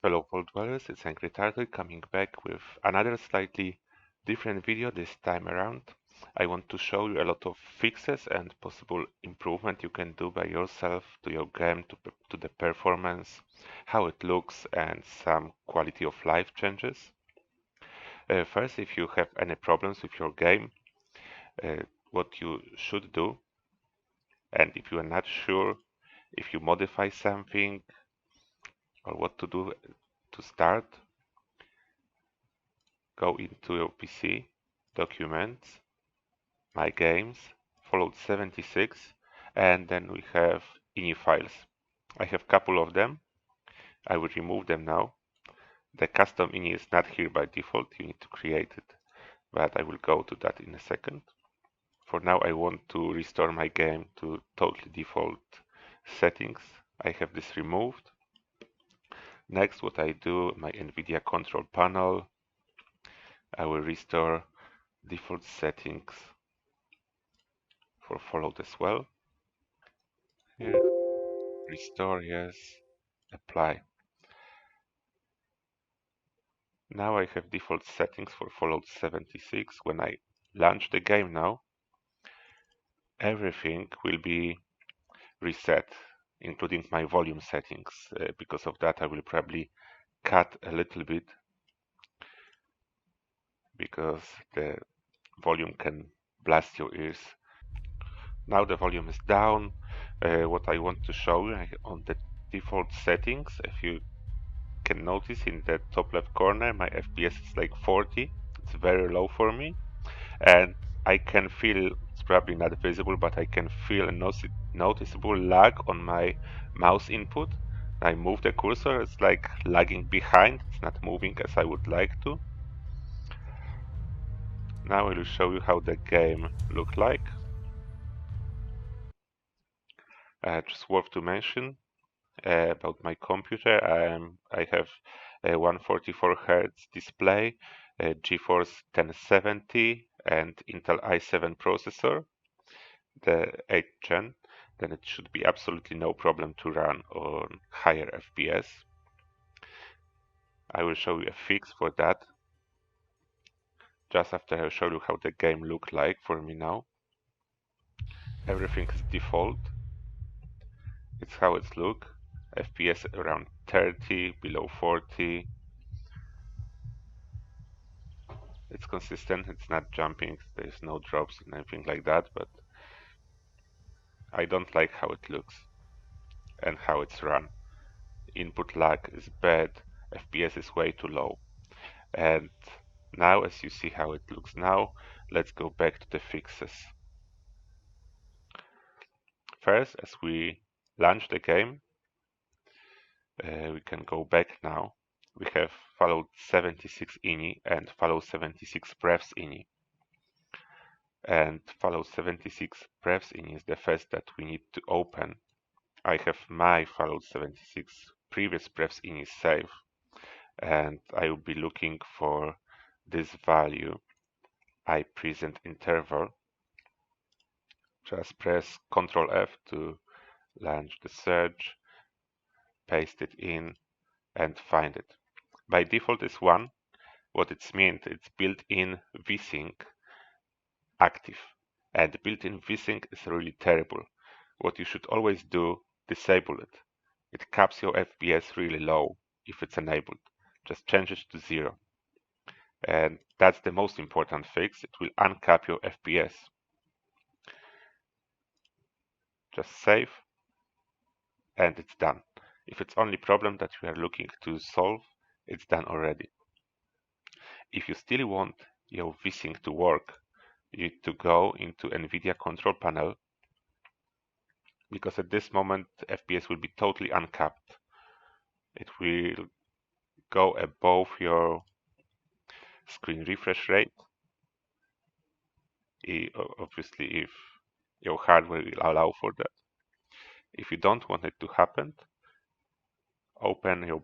Fellow pole dwellers, it's Angry Turtle coming back with another slightly different video this time around. I want to show you a lot of fixes and possible improvement you can do by yourself to your game, to the performance, how it looks, and some quality of life changes. First, if you have any problems with your game, what you should do, and if you are not sure if you modify something or what to do to start, go into your PC, Documents, My Games, Fallout 76, and then we have ini files. I have a couple of them. I will remove them now. The custom ini is not here by default, you need to create it, but I will go to that in a second. For now, I want to restore my game to totally default settings. I have this removed. Next, what I do, my NVIDIA control panel, I will restore default settings for Fallout as well. Here, restore, yes, apply. Now I have default settings for Fallout 76. When I launch the game now, everything will be reset, including my volume settings. Because of that, I will probably cut a little bit because the volume can blast your ears. Now the volume is down. What I want to show you on the default settings, if you can notice in the top left corner, my FPS is like 40. It's very low for me, and I can feel, it's probably not visible, but I can feel a noticeable lag on my mouse input. I move the cursor, it's like lagging behind, it's not moving as I would like to. Now I will show you how the game looked like. Just worth to mention about my computer, I have a 144 Hz display, a GeForce 1070 and Intel i7 processor, the 8th gen. Then it should be absolutely no problem to run on higher FPS. I will show you a fix for that just after I show you how the game look like for me now. Everything is default. It's how it look. FPS around 30, below 40. It's consistent, it's not jumping, there's no drops and anything like that, but I don't like how it looks and how it's run. Input lag is bad, FPS is way too low. And now, as you see how it looks now, let's go back to the fixes. First, as we launch the game, we can go back now. We have Fallout 76 ini and Fallout 76 Prefs ini. And Fallout 76 Prefs ini is the first that we need to open. I have my Fallout 76 previous prefs ini save, and I will be looking for this value, I present interval. Just press Ctrl F to launch the search, paste it in, and find it. By default is 1. What it means, it's built-in Vsync active. And built-in Vsync is really terrible. What you should always do, disable it. It caps your FPS really low if it's enabled. Just change it to 0. And that's the most important fix. It will uncap your FPS. Just save, and it's done. If it's only problem that you are looking to solve, it's done already. If you still want your Vsync to work, you need to go into NVIDIA control panel, because at this moment FPS will be totally uncapped. It will go above your screen refresh rate, obviously if your hardware will allow for that. If you don't want it to happen, open your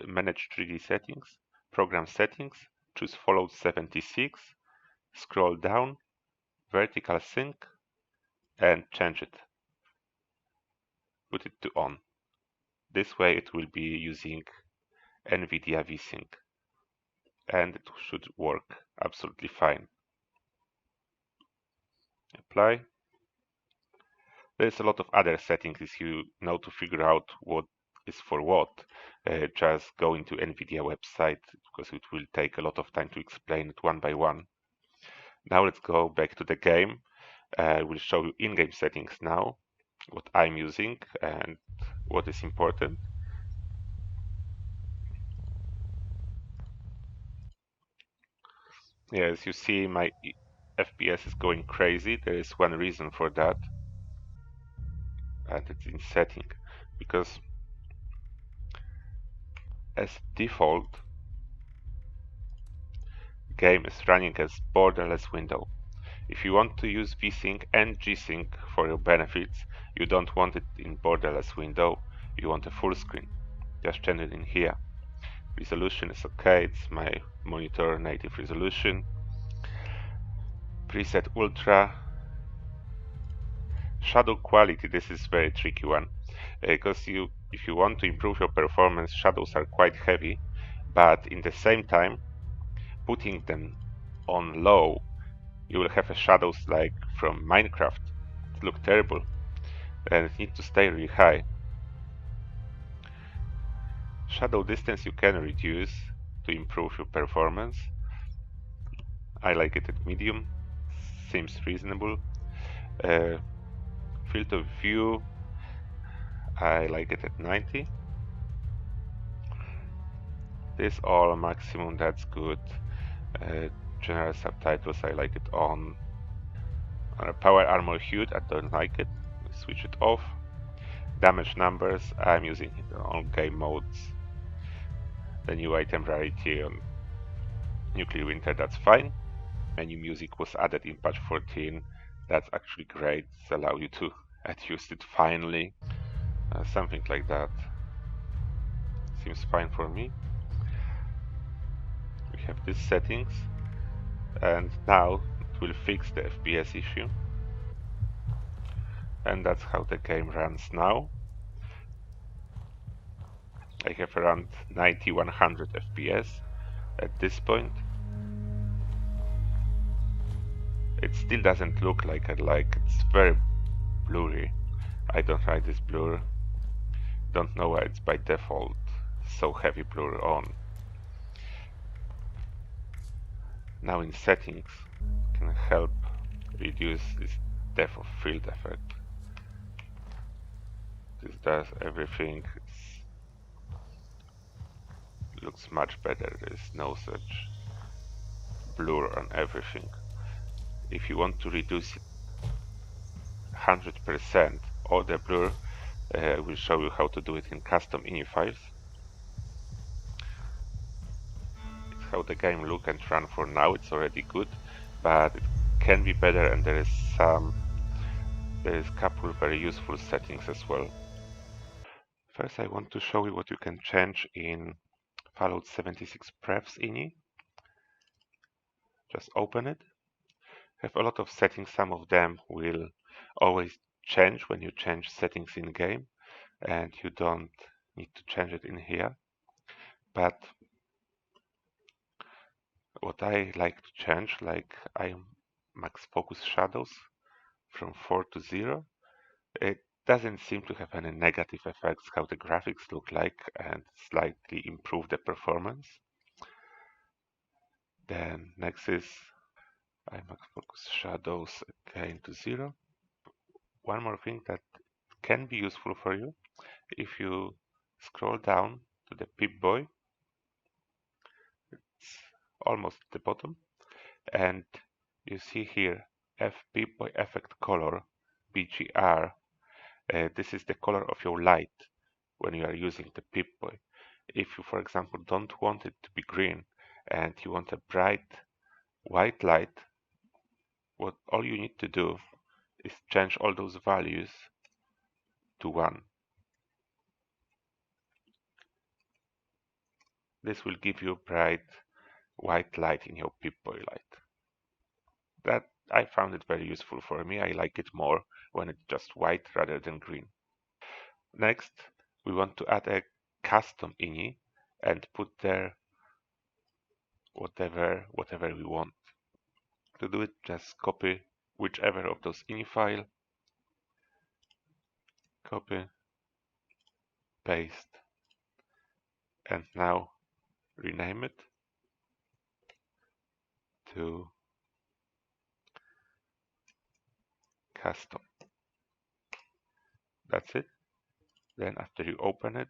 Manage 3D Settings, Program Settings, choose Fallout 76, scroll down, Vertical Sync, and change it. Put it to on. This way it will be using NVIDIA Vsync, and it should work absolutely fine. Apply. There's a lot of other settings if you know to figure out what is for what. Just go into NVIDIA website because it will take a lot of time to explain it one by one. Now let's go back to the game. I will show you in-game settings now, what I'm using and what is important. Yeah, as you see, my FPS is going crazy. There is one reason for that, and it's in setting, because as default, game is running as borderless window. If you want to use Vsync and Gsync for your benefits, you don't want it in borderless window, you want a full screen. Just change it in here. Resolution is okay, it's my monitor native resolution. Preset Ultra. Shadow quality, this is very tricky one, because if you want to improve your performance, shadows are quite heavy, but in the same time, putting them on low, you will have a shadows like from Minecraft. It look terrible, and it needs to stay really high. Shadow distance you can reduce to improve your performance. I like it at medium, seems reasonable. Field of view, I like it at 90. This all maximum, that's good. General subtitles, I like it on. Power armor hue, I don't like it. Switch it off. Damage numbers, I'm using it on game modes. The new item rarity on Nuclear Winter, that's fine. Menu music was added in patch 14. That's actually great. It's allow you to adjust it finally. Something like that. Seems fine for me. We have these settings, and now it will fix the FPS issue. And that's how the game runs now. I have around 90-100 FPS at this point. It still doesn't look like I like. It's very blurry. I don't like this blur. Don't know why it's by default so heavy blur on. Now in settings, can help reduce this depth of field effect. This does everything. It looks much better. There's no such blur on everything. If you want to reduce it 100% all the blur, I will show you how to do it in custom ini files. It's how the game look and run for now. It's already good, but it can be better, and there is a couple very useful settings as well. First, I want to show you what you can change in Fallout 76 Prefs ini. Just open it. Have a lot of settings. Some of them will always change when you change settings in game, and you don't need to change it in here. But what I like to change, like I max focus shadows from 4 to 0. It doesn't seem to have any negative effects how the graphics look like, and slightly improve the performance. Then next is I max focus shadows again to 0. One more thing that can be useful for you, if you scroll down to the Pip-Boy, it's almost at the bottom, and you see here Pip-Boy effect color, BGR. This is the color of your light when you are using the Pip-Boy. If you, for example, don't want it to be green and you want a bright white light, what all you need to do is change all those values to 1. This will give you bright white light in your Pip-Boy light. That I found it very useful for me. I like it more when it's just white rather than green. Next, we want to add a custom ini. and put there whatever we want. To do it, just copy whichever of those ini file, copy, paste, and now rename it to custom. That's it. Then after you open it,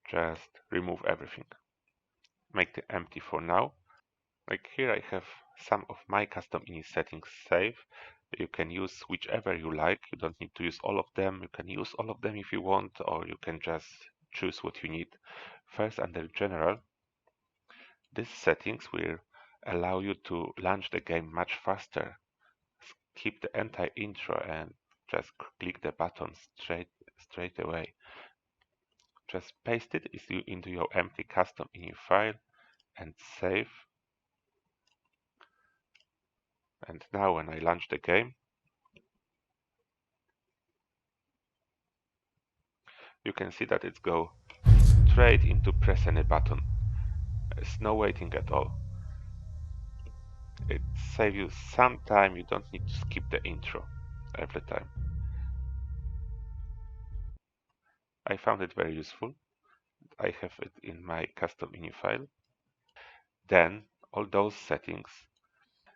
just remove everything. Make it empty for now. Like here I have some of my custom ini settings saved. You can use whichever you like. You don't need to use all of them. You can use all of them if you want, or you can just choose what you need. First, under General, these settings will allow you to launch the game much faster. Skip the entire intro and just click the button straight away. Just paste it into your empty custom ini file and save. And now when I launch the game, you can see that it's go straight into press any button. There's no waiting at all. It saves you some time. You don't need to skip the intro every time. I found it very useful. I have it in my custom ini file. Then all those settings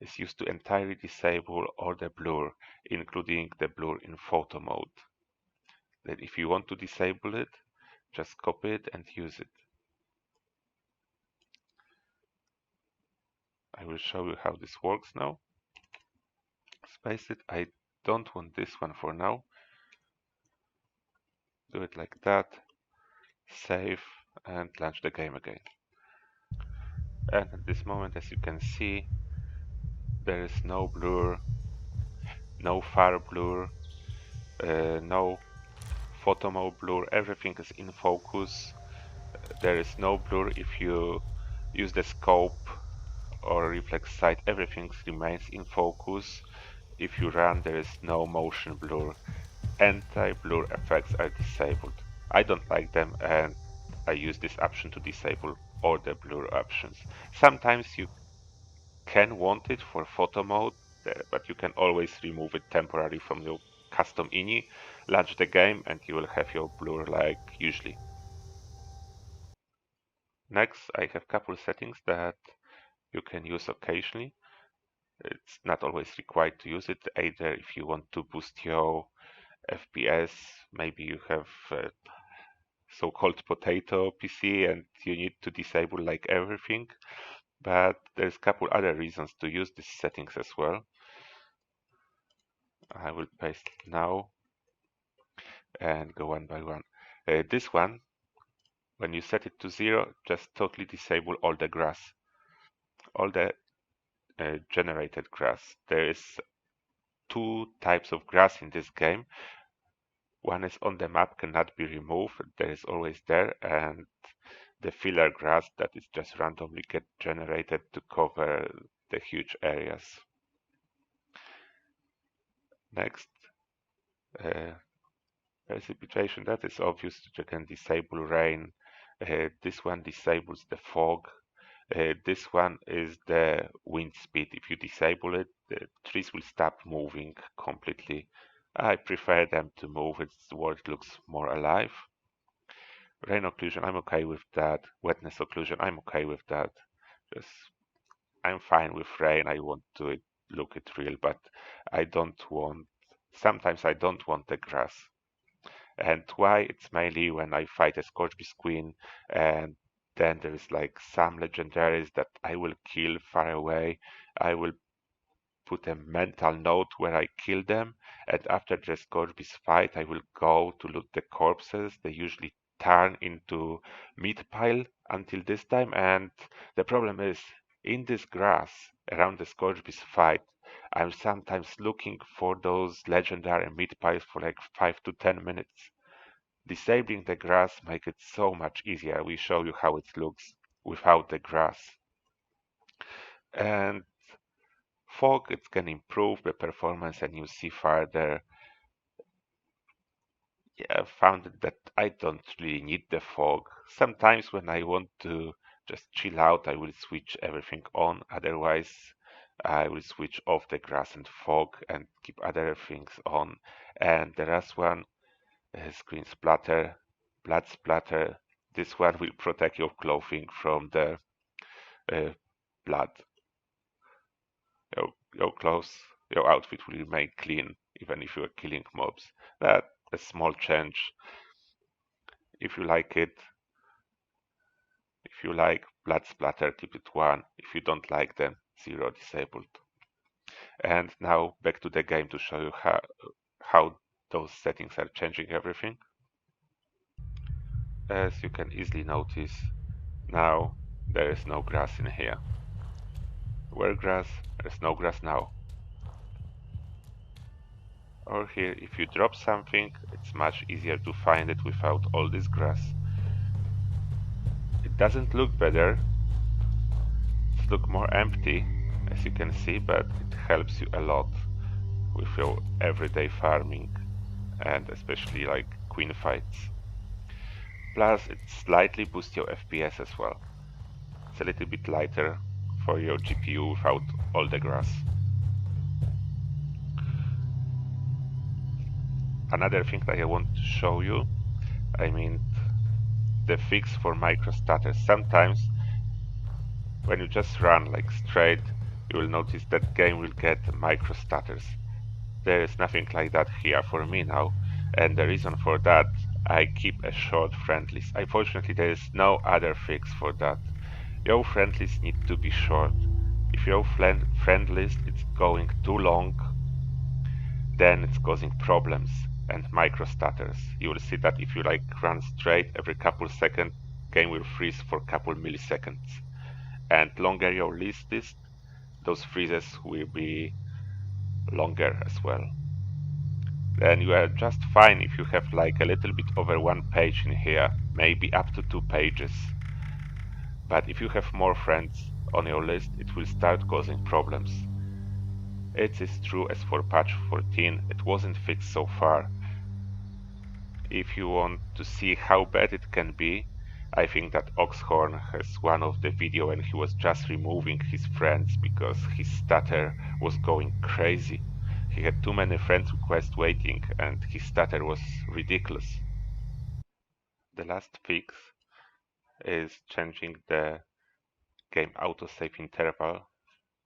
is used to entirely disable all the blur, including the blur in photo mode. That if you want to disable it, just copy it and use it. I will show you how this works now. Space it. I don't want this one for now. Do it like that. Save and launch the game again. And at this moment, as you can see, there is no blur, no far blur, no photo mode blur. Everything is in focus. There is no blur if you use the scope or reflex sight. Everything remains in focus. If you run, there is no motion blur. Anti-blur effects are disabled. I don't like them, and I use this option to disable all the blur options. Sometimes you can want it for photo mode, but you can always remove it temporarily from your custom ini, launch the game, and you will have your blur like usually. Next, I have a couple settings that you can use occasionally. It's not always required to use it, either if you want to boost your FPS, maybe you have a so-called potato PC and you need to disable like everything, but there's a couple other reasons to use these settings as well. I will paste now and go one by one. This one, when you set it to 0, just totally disable all the grass, all the generated grass. There is two types of grass in this game. One is on the map, cannot be removed, there is always there, and the filler grass that is just randomly get generated to cover the huge areas. Next, precipitation, that is obvious. You can disable rain. This one disables the fog. This one is the wind speed. If you disable it, the trees will stop moving completely. I prefer them to move. It's the world looks more alive. Rain occlusion, I'm okay with that. Wetness occlusion, I'm okay with that. Just I'm fine with rain. I want to look it real, but I don't want. Sometimes I don't want the grass. And why? It's mainly when I fight a Scorchbeast Queen, and then there is like some legendaries that I will kill far away. I will put a mental note where I kill them, and after the Scorchbeast fight, I will go to loot the corpses. They usually turn into meat pile until this time, and the problem is in this grass around the Scorchbeast fight, I'm sometimes looking for those legendary meat piles for like 5 to 10 minutes. Disabling the grass makes it so much easier. We show you how it looks without the grass. And fog, it can improve the performance and you see farther. yeah, I found that I don't really need the fog. Sometimes when I want to just chill out, I will switch everything on. Otherwise, I will switch off the grass and fog and keep other things on. And the last one, screen splatter, blood splatter. This one will protect your clothing from the uh, blood. Your clothes, your outfit will remain clean even if you are killing mobs. That's a small change. If you like it, if you like blood splatter, keep it 1. If you don't like, then 0 disabled. And now back to the game to show you how those settings are changing everything. As you can easily notice, now there is no grass in here. Where grass? There's no grass now. Or here, if you drop something, it's much easier to find it without all this grass. It doesn't look better, it looks more empty, as you can see, but it helps you a lot with your everyday farming and especially like queen fights. Plus, it slightly boosts your FPS as well. It's a little bit lighter for your GPU without all the grass. Another thing that I want to show you, I mean the fix for micro stutters. Sometimes when you just run like straight, you will notice that game will get micro stutters. There is nothing like that here for me now, and the reason for that, I keep a short friend list. Unfortunately, there is no other fix for that. Your friend list need to be short. If your friend list is going too long, then it's causing problems and micro stutters. You will see that if you like run straight, every couple seconds, game will freeze for a couple milliseconds. And longer your list is, those freezes will be longer as well. Then you are just fine if you have like a little bit over 1 page in here, maybe up to 2 pages. But if you have more friends on your list, it will start causing problems. It is true as for patch 14, it wasn't fixed so far. If you want to see how bad it can be, I think that Oxhorn has one of the video when he was just removing his friends because his stutter was going crazy. He had too many friend requests waiting and his stutter was ridiculous. The last fix is changing the game autosave interval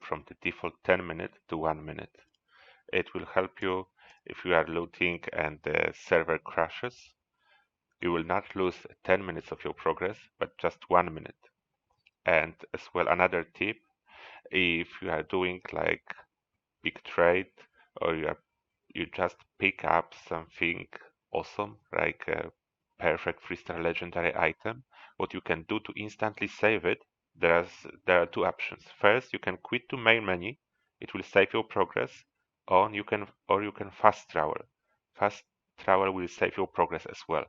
from the default 10 minutes to 1 minute. It will help you if you are looting and the server crashes. You will not lose 10 minutes of your progress, but just 1 minute. And as well, another tip, if you are doing like big trade or you just pick up something awesome, like a perfect 3-star legendary item, what you can do to instantly save it, there are 2 options. First, you can quit to main menu, it will save your progress, or you can fast travel. Fast travel will save your progress as well.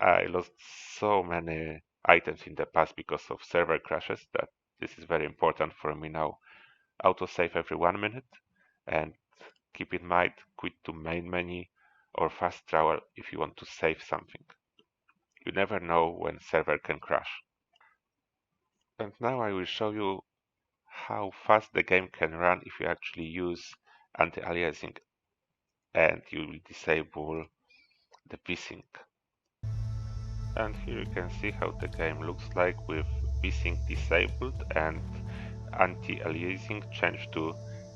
I lost so many items in the past because of server crashes that this is very important for me now. Autosave every 1 minute, and keep in mind, quit to main menu or fast travel if you want to save something. You never know when server can crash. And now I will show you how fast the game can run if you actually use anti-aliasing and you will disable the Vsync. And here you can see how the game looks like with Vsync disabled and anti-aliasing changed to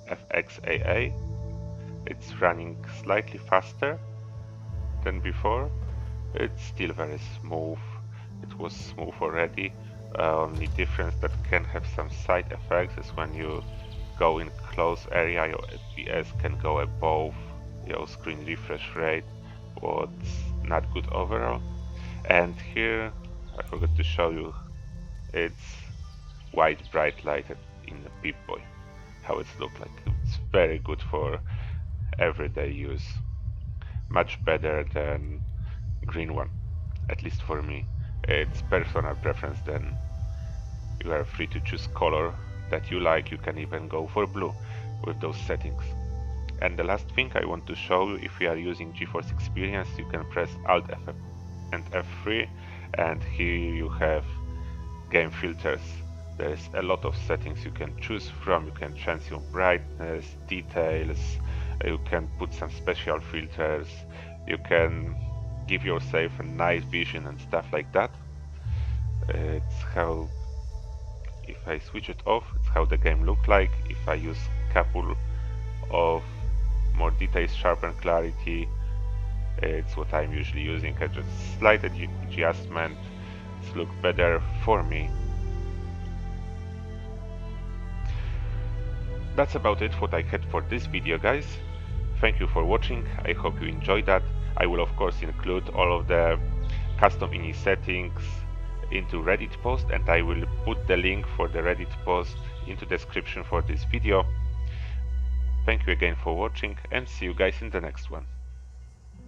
FXAA. It's running slightly faster than before. It's still very smooth. It was smooth already. Only difference that can have some side effects is when you go in close area, your FPS can go above your screen refresh rate, what's not good overall. And here I forgot to show you, it's white bright lighted in the Pip-Boy, how it looks like. It's very good for everyday use, much better than green one, at least for me. It's personal preference, then you are free to choose color that you like. You can even go for blue with those settings. And the last thing I want to show you, if you are using GeForce Experience, you can press Alt F and F3, and here you have game filters. There's a lot of settings you can choose from. You can change your brightness, details, you can put some special filters, you can give yourself a night vision and stuff like that. It's how, if I switch it off, it's how the game look like. If I use couple of more details, sharpen clarity, it's what I'm usually using. I just slight adjustment, it's look better for me. That's about it what I had for this video, guys. Thank you for watching, I hope you enjoyed that. I will of course include all of the custom ini settings into Reddit post, and I will put the link for the Reddit post into description for this video. Thank you again for watching, and see you guys in the next one.